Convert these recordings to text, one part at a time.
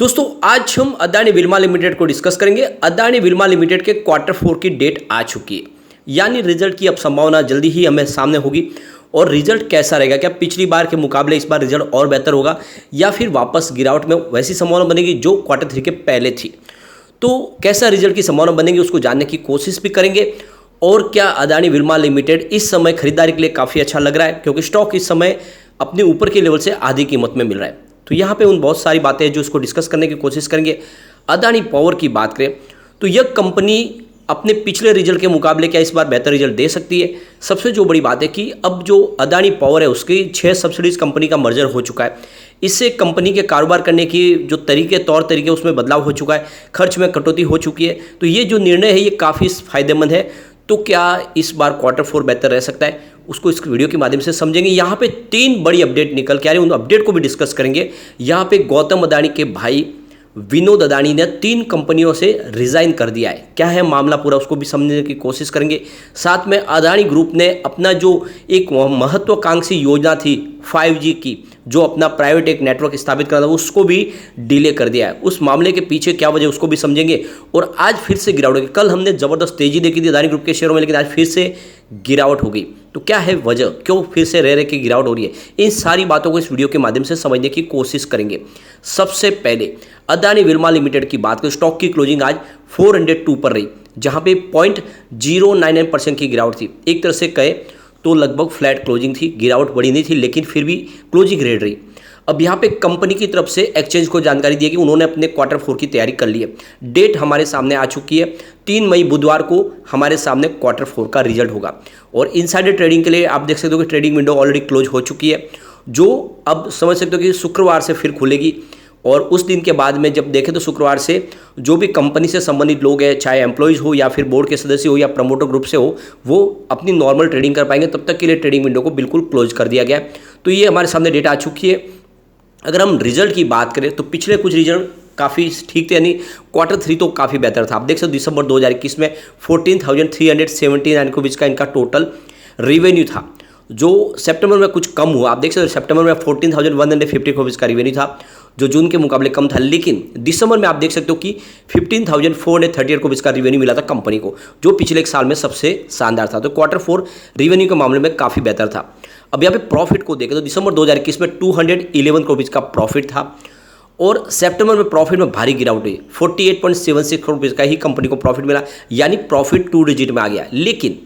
दोस्तों आज हम अदानी विल्मा लिमिटेड को डिस्कस करेंगे। अदानी विल्मा लिमिटेड के क्वार्टर 4 की डेट आ चुकी है, यानी रिजल्ट की अब संभावना जल्दी ही हमें सामने होगी। और रिजल्ट कैसा रहेगा, क्या पिछली बार के मुकाबले इस बार रिजल्ट और बेहतर होगा या फिर वापस गिरावट में वैसी संभावना बनेगी जो क्वार्टर 3 के पहले थी। तो कैसा रिजल्ट की संभावना बनेगी उसको जानने की कोशिश भी करेंगे। और क्या अदानी विल्मा लिमिटेड इस समय खरीदारी के लिए काफ़ी अच्छा लग रहा है, क्योंकि स्टॉक इस समय अपने ऊपर के लेवल से आधी कीमत में मिल रहा है। तो यहाँ पे उन बहुत सारी बातें हैं जो इसको डिस्कस करने की कोशिश करेंगे। अदानी पावर की बात करें तो यह कंपनी अपने पिछले रिजल्ट के मुकाबले क्या इस बार बेहतर रिजल्ट दे सकती है। सबसे जो बड़ी बात है कि अब जो अदानी पावर है उसकी 6 सब्सिडीज कंपनी का मर्जर हो चुका है। इससे कंपनी के कारोबार करने की जो तौर तरीके उसमें बदलाव हो चुका है, खर्च में कटौती हो चुकी है। तो ये जो निर्णय है ये काफ़ी फायदेमंद है। तो क्या इस बार क्वार्टर 4 बेहतर रह सकता है, उसको इस वीडियो के माध्यम से समझेंगे। यहाँ पे 3 बड़ी अपडेट निकल के आ रही है, उन अपडेट को भी डिस्कस करेंगे। यहाँ पे गौतम अदानी के भाई विनोद अदानी ने 3 कंपनियों से रिजाइन कर दिया है। क्या है मामला पूरा, उसको भी समझने की कोशिश करेंगे। साथ में अदानी ग्रुप ने अपना जो एक महत्वाकांक्षी योजना थी 5G की, जो अपना प्राइवेट एक नेटवर्क स्थापित करना था, उसको भी डिले कर दिया है। उस मामले के पीछे क्या वजह उसको भी समझेंगे। और आज फिर से गिरावट होगी। कल हमने ज़बरदस्त तेजी देखी थी अदानी ग्रुप के शेयरों में, लेकिन आज फिर से गिरावट हो गई। तो क्या है वजह, क्यों फिर से रह के गिरावट हो रही है, इन सारी बातों को इस वीडियो के माध्यम से समझने की कोशिश करेंगे। सबसे पहले अदानी विल्मा लिमिटेड की बात करें, स्टॉक की क्लोजिंग आज 402 पर रही, जहां पे 0.099% की गिरावट थी। एक तरह से कहे तो लगभग फ्लैट क्लोजिंग थी, गिरावट बड़ी नहीं थी, लेकिन फिर भी क्लोजिंग रेट रही। अब यहाँ पे कंपनी की तरफ से एक्सचेंज को जानकारी दी है कि उन्होंने अपने क्वार्टर 4 की तैयारी कर ली है। डेट हमारे सामने आ चुकी है, 3 मई बुधवार को हमारे सामने क्वार्टर 4 का रिजल्ट होगा। और इनसाइडर ट्रेडिंग के लिए आप देख सकते हो कि ट्रेडिंग विंडो ऑलरेडी क्लोज हो चुकी है, जो अब समझ सकते हो कि शुक्रवार से फिर खुलेगी। और उस दिन के बाद में जब देखें तो शुक्रवार से जो भी कंपनी से संबंधित लोग हैं, चाहे एम्प्लॉयज़ हो या फिर बोर्ड के सदस्य हो या प्रमोटर ग्रुप से हो, वो अपनी नॉर्मल ट्रेडिंग कर पाएंगे। तब तक के लिए ट्रेडिंग विंडो को बिल्कुल क्लोज कर दिया गया है। तो ये हमारे सामने डेटा आ चुकी है। अगर हम रिजल्ट की बात करें तो पिछले कुछ रिजल्ट काफ़ी ठीक थे, यानी क्वार्टर 3 तो काफ़ी बेहतर था। आप देख सकते हो दिसंबर 2021 में 14,379 के बीच का इनका टोटल रेवेन्यू था, जो सितंबर में कुछ कम हुआ। आप देख सकते हो सितंबर में 14,150 के बीच का रेवेन्यू था, जो जून के मुकाबले कम था। लेकिन दिसंबर में आप देख सकते हो कि 15,438 के बीच का रेवेन्यू मिला था कंपनी को, जो पिछले एक साल में सबसे शानदार था। तो क्वार्टर 4 रेवेन्यू के मामले में काफ़ी बेहतर था। अब यहाँ पे प्रॉफिट को देखें तो दिसंबर 2021 में 211 करोड़ रुपये का प्रॉफिट था, और सितंबर में प्रॉफिट में भारी गिरावट हुई, 48.76 करोड़ रुपये का ही कंपनी को प्रॉफिट मिला, यानी प्रॉफिट 2 डिजिट में आ गया। लेकिन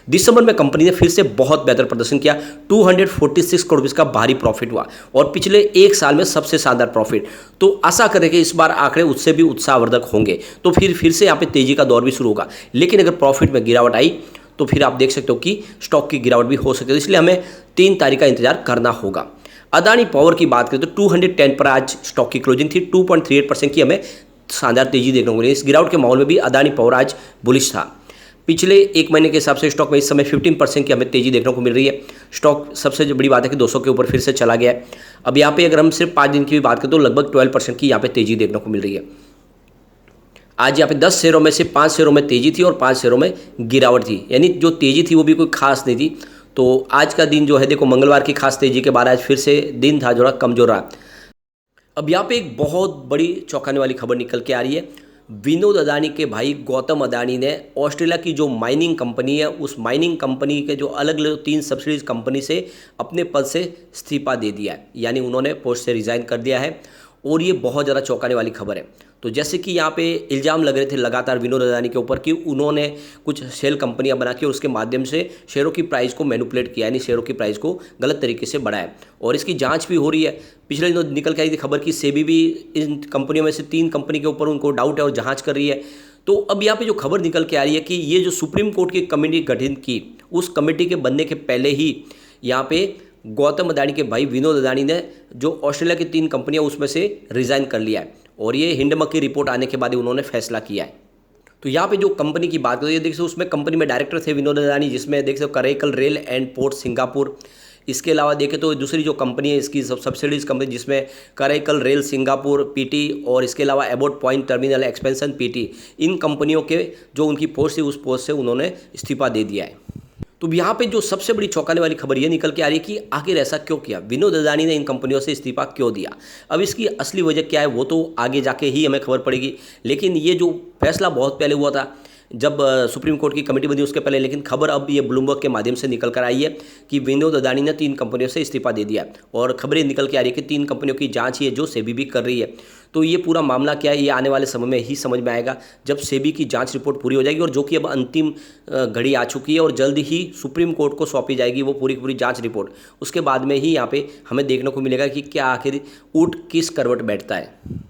दिसंबर में कंपनी ने फिर से बहुत बेहतर प्रदर्शन किया, 246 करोड़ रुपये का भारी प्रॉफिट हुआ, और पिछले एक साल में सबसे शानदार प्रॉफिट। तो आशा करें कि इस बार आंकड़े उससे भी उत्साहवर्धक होंगे, तो फिर से यहाँ पे तेजी का दौर भी शुरू होगा। लेकिन अगर प्रॉफिट में गिरावट आई तो फिर आप देख सकते हो कि स्टॉक की गिरावट भी हो सकती है। इसलिए हमें 3 तारीख का इंतजार करना होगा। अदानी पावर की बात करें तो 210 पर आज स्टॉक की क्लोजिंग थी, 2.38% की हमें शानदार तेजी देखने को मिली। इस गिरावट के माहौल में भी अदानी पावर आज बुलिश था। पिछले एक महीने के हिसाब से स्टॉक में इस समय 15% की हमें तेजी देखने को मिल रही है। स्टॉक सबसे जो बड़ी बात है कि 200 के ऊपर फिर से चला गया है। अब यहाँ पे अगर हम सिर्फ 5 दिन की भी बात करें तो लगभग 12% की यहाँ पे तेजी देखने को मिल रही है। आज यहाँ पे 10 शेयरों में से 5 शेयरों में तेजी थी और 5 शेयरों में गिरावट थी, यानी जो तेजी थी वो भी कोई खास नहीं थी। तो आज का दिन जो है देखो, मंगलवार की खास तेजी के बाद आज फिर से दिन था जो कमजोर रहा। अब यहाँ पे एक बहुत बड़ी चौंकाने वाली खबर निकल के आ रही है। विनोद अदानी के भाई गौतम अदानी ने ऑस्ट्रेलिया की जो माइनिंग कंपनी है, उस माइनिंग कंपनी के जो अलग अलग 3 सब्सिडीज कंपनी से अपने पद से इस्तीफा दे दिया है, यानी उन्होंने पोस्ट से रिज़ाइन कर दिया है। और ये बहुत ज़्यादा चौंकाने वाली खबर है। तो जैसे कि यहाँ पे इल्ज़ाम लग रहे थे लगातार विनोद अदानी के ऊपर कि उन्होंने कुछ शेल कंपनियां बना के और उसके माध्यम से शेयरों की प्राइस को मैनिपुलेट किया, यानी शेयरों की प्राइस को गलत तरीके से बढ़ाया। और इसकी जांच भी हो रही है। पिछले दिनों निकल के आई थी खबर की सेबी भी इन कंपनियों में से 3 कंपनी के ऊपर उनको डाउट है और जाँच कर रही है। तो अब यहाँ पर जो खबर निकल के आ रही है कि ये जो सुप्रीम कोर्ट की कमेटी गठित की, उस कमेटी के बनने के पहले ही यहाँ पे गौतम अदानी के भाई विनोद अदानी ने जो ऑस्ट्रेलिया की 3 कंपनियां उसमें से रिज़ाइन कर लिया है। और ये हिंडमक की रिपोर्ट आने के बाद ही उन्होंने फैसला किया है। तो यहाँ पे जो कंपनी की बात करें, ये देख सकते उसमें कंपनी में डायरेक्टर थे विनोद अदानी, जिसमें देख सकते Karaikal rail and port Singapore. इसके अलावा देखें तो दूसरी जो कंपनी है इसकी सब्सिडीज कंपनी, जिसमें करैकल रेल सिंगापुर पीटी, और इसके अलावा Abbott point terminal expansion PT, इन कंपनियों के जो उनकी पोस्ट थी उस पोस्ट से उन्होंने इस्तीफा दे दिया है। तो यहाँ पे जो सबसे बड़ी चौंकाने वाली खबर ये निकल के आ रही है कि आखिर ऐसा क्यों किया, विनोद अदानी ने इन कंपनियों से इस्तीफा क्यों दिया। अब इसकी असली वजह क्या है वो तो आगे जाके ही हमें खबर पड़ेगी, लेकिन ये जो फैसला बहुत पहले हुआ था जब सुप्रीम कोर्ट की कमेटी बनी उसके पहले, लेकिन खबर अब ये ब्लूमबर्ग के माध्यम से निकल कर आई है कि विनोद अदानी ने 3 कंपनियों से इस्तीफा दे दिया और खबरें निकल के आ रही है कि 3 कंपनियों की जांच ही है जो सेबी भी कर रही है। तो ये पूरा मामला क्या है ये आने वाले समय में ही समझ में आएगा जब सेबी की जांच रिपोर्ट पूरी हो जाएगी, और जो कि अब अंतिम घड़ी आ चुकी है और जल्द ही सुप्रीम कोर्ट को सौंपी जाएगी वो पूरी की पूरी जांच रिपोर्ट। उसके बाद में ही यहाँ पे हमें देखने को मिलेगा कि क्या आखिर ऊँट किस करवट बैठता है।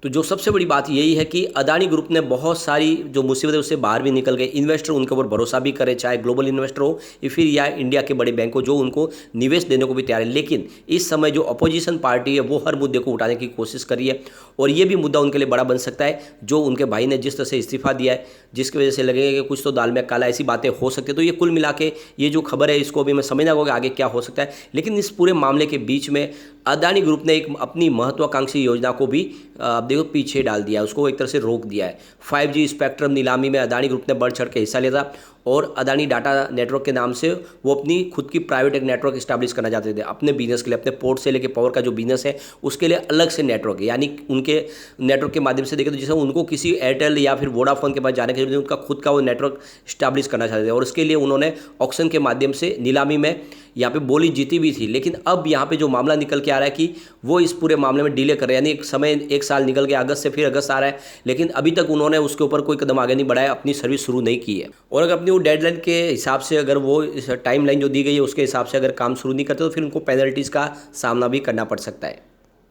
तो जो सबसे बड़ी बात यही है कि अदानी ग्रुप ने बहुत सारी जो मुसीबतें उससे बाहर भी निकल गए, इन्वेस्टर उनके ऊपर भरोसा भी करे, चाहे ग्लोबल इन्वेस्टर हो या फिर या इंडिया के बड़े बैंक हो जो उनको निवेश देने को भी तैयार है। लेकिन इस समय जो अपोजिशन पार्टी है वो हर मुद्दे को उठाने की कोशिश कर रही है, और ये भी मुद्दा उनके लिए बड़ा बन सकता है जो उनके भाई ने जिस तरह से इस्तीफा दिया है, जिसकी वजह से लगेगा कि कुछ तो दाल में काला, ऐसी बातें हो सकती है। तो ये कुल मिला के ये जो खबर है इसको अभी मैं समझना होगा आगे क्या हो सकता है। लेकिन इस पूरे मामले के बीच में अदानी ग्रुप ने एक अपनी महत्वाकांक्षी योजना को भी आप देखो पीछे डाल दिया है, उसको एक तरह से रोक दिया है। 5G स्पेक्ट्रम नीलामी में अदानी ग्रुप ने बढ़ चढ़ के हिस्सा लिया था और अदानी डाटा नेटवर्क के नाम से वो अपनी खुद की प्राइवेट एक नेटवर्क इस्टेब्लिश करना चाहते थे अपने बिजनेस के लिए, अपने पोर्ट से लेके पावर का जो बिजनेस है उसके लिए अलग से नेटवर्क है। यानी उनके नेटवर्क के माध्यम से देखें तो जैसे उनको किसी एयरटेल या फिर वोडाफोन के पास जाने के लिए उनका खुद का वो नेटवर्क इस्टेब्लिश करना चाहते थे, और उसके लिए उन्होंने ऑक्शन के माध्यम से नीलामी में यहाँ पे बोली जीती भी थी। लेकिन अब यहाँ पे जो मामला निकल के आ रहा है कि वो इस पूरे मामले में डिले कर रहे हैं, यानी एक समय 1 साल निकल गया, अगस्त से फिर अगस्त आ रहा है, लेकिन अभी तक उन्होंने उसके ऊपर कोई कदम आगे नहीं बढ़ाया, अपनी सर्विस शुरू नहीं की है। और अगर अपनी वो डेडलाइन के हिसाब से अगर वो इस टाइम लाइन जो दी गई है उसके हिसाब से अगर काम शुरू नहीं करते तो फिर उनको पेनल्टीज़ का सामना भी करना पड़ सकता है।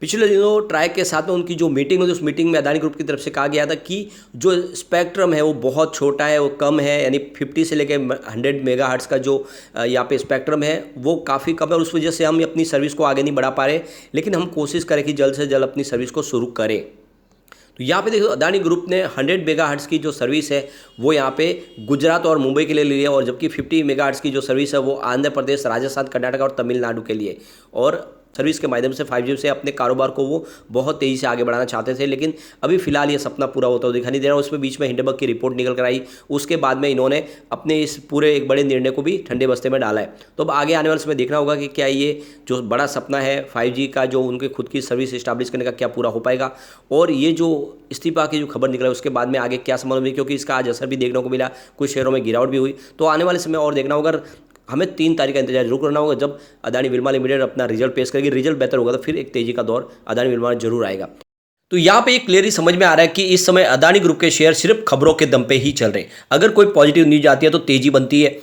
पिछले दिनों ट्राइक के साथ में उनकी जो मीटिंग हुई उस मीटिंग में अदानी ग्रुप की तरफ से कहा गया था कि जो स्पेक्ट्रम है वो बहुत छोटा है, वो कम है, यानी 50 से लेकर 100 मेगाहर्ट्ज़ का जो यहाँ पे स्पेक्ट्रम है वो काफ़ी कम है और उस वजह से हम अपनी सर्विस को आगे नहीं बढ़ा पा रहे, लेकिन हम कोशिश करें कि जल्द से जल्द अपनी सर्विस को शुरू करें। तो यहाँ पे देखो अदानी ग्रुप ने 100 मेगाहर्ट्ज़ की जो सर्विस है वो यहाँ पे गुजरात और मुंबई के लिए ली है, और जबकि 50 मेगाहर्ट्ज़ की जो सर्विस है वो आंध्र प्रदेश, राजस्थान, कर्नाटक और तमिलनाडु के लिए। और सर्विस के माध्यम से 5G से अपने कारोबार को वो बहुत तेज़ी से आगे बढ़ाना चाहते थे, लेकिन अभी फिलहाल ये सपना पूरा होता हुआ दिखाई नहीं दे रहा। उसमें बीच में हिंडनबर्ग की रिपोर्ट निकल कर आई, उसके बाद में इन्होंने अपने इस पूरे एक बड़े निर्णय को भी ठंडे बस्ते में डाला है। तो अब आगे आने वाले समय देखना होगा कि क्या ये जो बड़ा सपना है 5G का, जो उनके खुद की सर्विस इस्टेब्लिश करने का, क्या पूरा हो पाएगा। और ये जो इस्तीफा की जो खबर निकला है उसके बाद में आगे क्या संभव हुई, क्योंकि इसका आज असर भी देखने को मिला, कुछ शेयरों में गिरावट भी हुई। तो आने वाले समय और देखना होगा, हमें 3 तारीख का इंतजार जरूर करना होगा जब अदानी विल्मा लिमिटेड अपना रिजल्ट पेश करेगी। रिजल्ट बेहतर होगा तो फिर एक तेजी का दौर अदानी विल्मा जरूर आएगा। तो यहाँ पे क्लियरली समझ में आ रहा है कि इस समय अदानी ग्रुप के शेयर सिर्फ खबरों के दम पे ही चल रहे हैं। अगर कोई पॉजिटिव न्यूज आती है तो तेजी बनती है,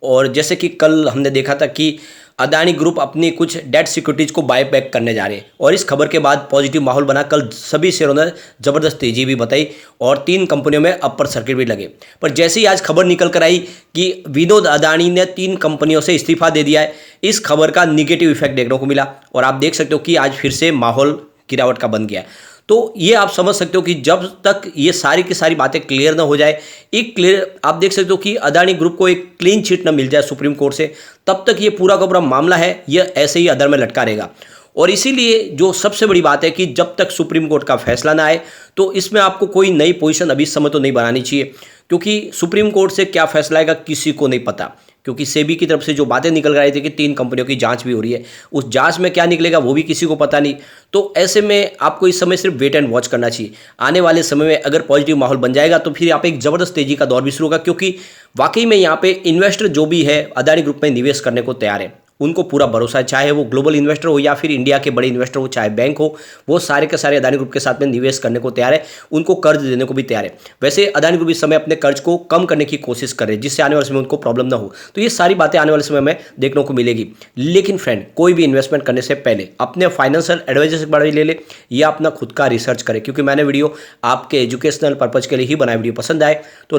और जैसे कि कल हमने देखा था कि अदानी ग्रुप अपनी कुछ डेट सिक्योरिटीज को बाय बैक करने जा रहे हैं, और इस खबर के बाद पॉजिटिव माहौल बना। कल सभी शेयरों ने ज़बरदस्त तेजी भी बताई और 3 कंपनियों में अपर सर्किट भी लगे। पर जैसे ही आज खबर निकल कर आई कि विनोद अदानी ने 3 कंपनियों से इस्तीफा दे दिया है, इस खबर का निगेटिव इफेक्ट देखने को मिला, और आप देख सकते हो कि आज फिर से माहौल गिरावट का बन गया है। तो ये आप समझ सकते हो कि जब तक ये सारी की सारी बातें क्लियर ना हो जाए, एक क्लियर आप देख सकते हो कि अदानी ग्रुप को एक क्लीन चिट ना मिल जाए सुप्रीम कोर्ट से, तब तक ये पूरा का पूरा मामला है ये ऐसे ही अधर में लटका रहेगा। और इसीलिए जो सबसे बड़ी बात है कि जब तक सुप्रीम कोर्ट का फैसला ना आए तो इसमें आपको कोई नई पोजीशन अभी इस समय तो नहीं बनानी चाहिए, क्योंकि सुप्रीम कोर्ट से क्या फैसला आएगा किसी को नहीं पता। क्योंकि सेबी की तरफ से जो बातें निकल रही थी कि 3 कंपनियों की जांच भी हो रही है, उस जांच में क्या निकलेगा वो भी किसी को पता नहीं। तो ऐसे में आपको इस समय सिर्फ वेट एंड वॉच करना चाहिए। आने वाले समय में अगर पॉजिटिव माहौल बन जाएगा तो फिर यहाँ पे एक ज़बरदस्त तेजी का दौर भी शुरू होगा, क्योंकि वाकई में यहाँ पे इन्वेस्टर जो भी है अदानी ग्रुप में निवेश करने को तैयार है, उनको पूरा भरोसा है, चाहे वो ग्लोबल इन्वेस्टर हो या फिर इंडिया के बड़े इन्वेस्टर हो, चाहे बैंक हो, वो सारे के सारे अदानी ग्रुप के साथ में निवेश करने को तैयार है, उनको कर्ज देने को भी तैयार है। वैसे अदानी ग्रुप इस समय अपने कर्ज को कम करने की कोशिश कर रहे हैं, जिससे आने वाले समय उनको प्रॉब्लम ना हो। तो ये सारी बातें आने वाले समय में देखने को मिलेगी। लेकिन फ्रेंड, कोई भी इन्वेस्टमेंट करने से पहले अपने फाइनेंशियल एडवाइजर से बड़ा ले ले या अपना खुद का रिसर्च करें, क्योंकि मैंने वीडियो आपके एजुकेशनल पर्पज के लिए ही बनाया। वीडियो पसंद आए तो